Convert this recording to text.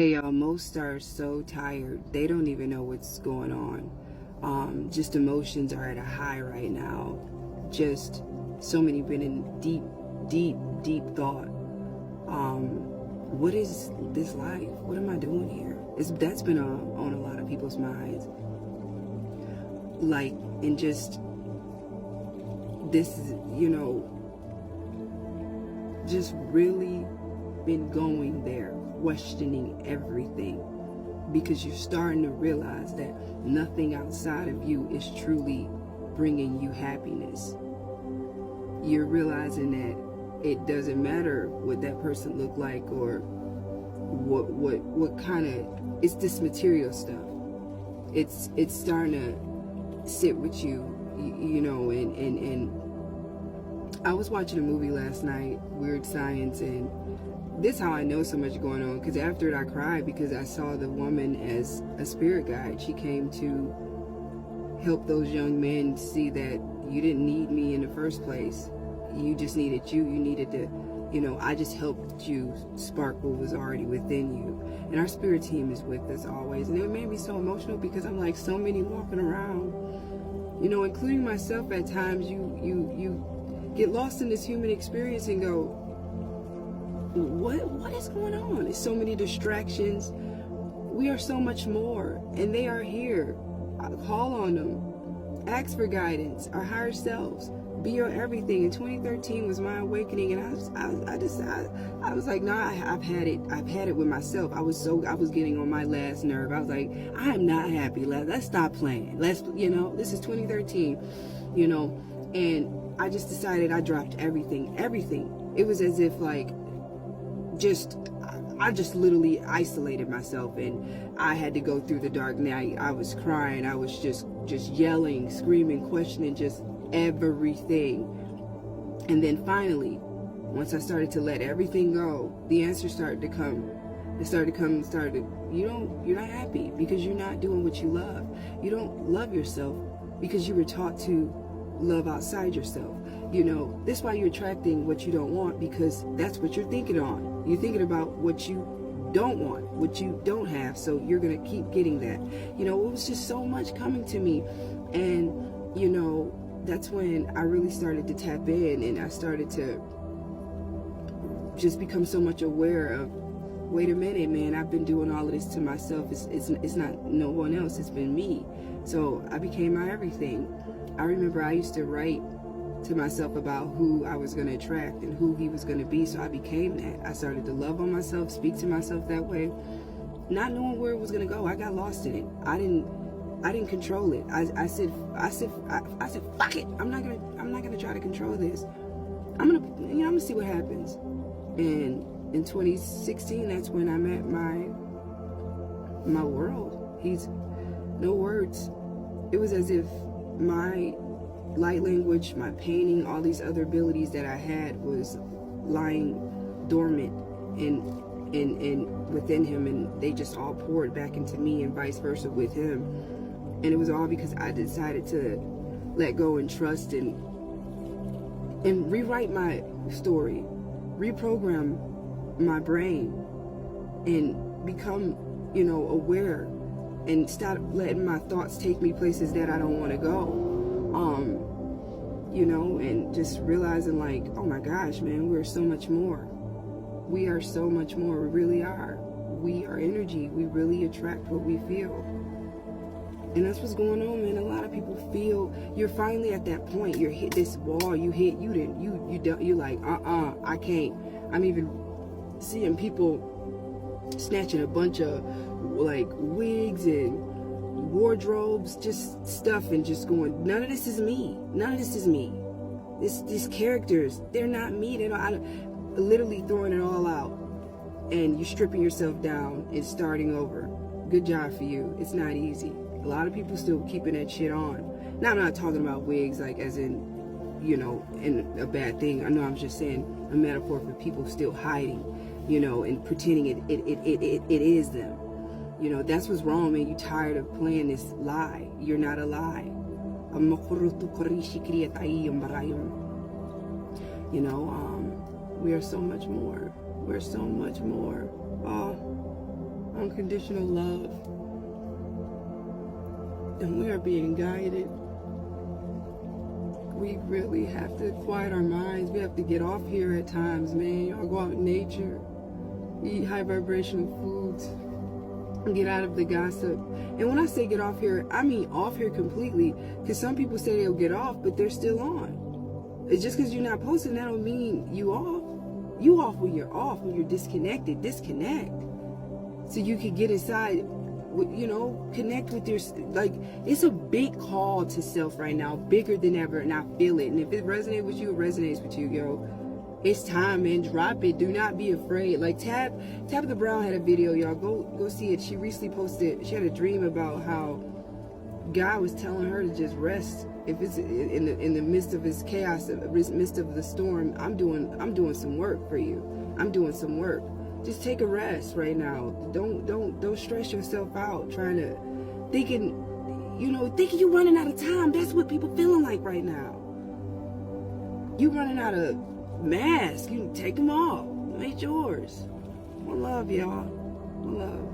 Hey y'all, most are so tired. They don't even know what's going on. Just emotions are at a high right now. Just so many been in deep thought. What is this life? What am I doing here? That's been on a lot of people's minds. Like, and just this, just really been going there, questioning everything, because you're starting to realize that nothing outside of you is truly bringing you happiness. You're realizing that it doesn't matter what that person looked like or what kind of, it's this material stuff. It's starting to sit with you, and I was watching a movie last night, Weird Science, and this is how I know so much going on, because after it I cried because I saw the woman as a spirit guide. She came to help those young men see that you didn't need me in the first place. You just needed you. You needed to, I just helped you spark what was already within you. And our spirit team is with us always. And it made me so emotional because I'm like so many walking around, including myself at times. You get lost in this human experience and go, what is going on? There's so many distractions. We are so much more, and they are here. Call on them. Ask for guidance. Our higher selves. Be your everything. In 2013 was my awakening, and I was like, nah, I've had it with myself. I was getting on my last nerve. I was like, I am not happy. Let's stop playing. This is 2013, and I just decided I dropped everything. It was as if like, I just literally isolated myself, and I had to go through the dark night. I was crying. I was just yelling, screaming, questioning just everything. And then finally, once I started to let everything go, the answers started to come. You're not happy because you're not doing what you love. You don't love yourself because you were taught to love outside yourself. This is why you're attracting what you don't want, because that's what you're thinking on. You're thinking about what you don't want, what you don't have, so you're going to keep getting that. It was just so much coming to me, and, that's when I really started to tap in, and I started to just become so much aware of, wait a minute, man, I've been doing all of this to myself. It's not no one else, it's been me. So I became my everything. I remember I used to write to myself about who I was going to attract and who he was going to be, so I became that. I started to love on myself, speak to myself that way, not knowing where it was going to go. I got lost in it. I didn't control it. I said fuck it. I'm not gonna try to control this. I'm gonna see what happens. And in 2016, that's when I met my world. He's no words. It was as if my light language, my painting, all these other abilities that I had was lying dormant and within him, and they just all poured back into me, and vice versa with him. And it was all because I decided to let go and trust and rewrite my story, reprogram my brain, and become, aware, and stop letting my thoughts take me places that I don't want to go. And just realizing like, oh my gosh, man, we're so much more. We are so much more. We really are. We are energy. We really attract what we feel. And that's what's going on, man. A lot of people feel you're finally at that point. You're hit this wall. You're like, I can't. I'm even seeing people snatching a bunch of like wigs and wardrobes, just stuff, and just going, none of this is me. None of this is me. These characters, they're not me. They're not. Literally throwing it all out, and you're stripping yourself down and starting over. Good job for you. It's not easy. A lot of people still keeping that shit on. Now, I'm not talking about wigs like as in, in a bad thing. I know, I'm just saying a metaphor for people still hiding, and pretending it is them. That's what's wrong, man. You tired of playing this lie. You're not a lie. We are so much more. We're so much more. Oh, unconditional love. And we are being guided. We really have to quiet our minds. We have to get off here at times, man. Y'all go out in nature, eat high vibrational foods, and get out of the gossip. And when I say get off here, I mean off here completely. Because some people say they'll get off, but they're still on. It's just because you're not posting, that don't mean you off. You off when you're off, when you're disconnected. Disconnect. So you can get inside, you know, connect with your, like, it's a big call to self right now, bigger than ever, and I feel it. And if it resonates with you, it resonates with you, yo. It's time, man. Drop it. Do not be afraid. Like, Tabitha Brown had a video, y'all. Go see it. She recently posted, she had a dream about how God was telling her to just rest. If it's in the midst of his chaos, in the midst of the storm, I'm doing some work for you. I'm doing some work. Just take a rest right now. Don't stress yourself out thinking you're running out of time. That's what people feeling like right now. You running out of masks. You can take them off. Make yours. One love, y'all. One love.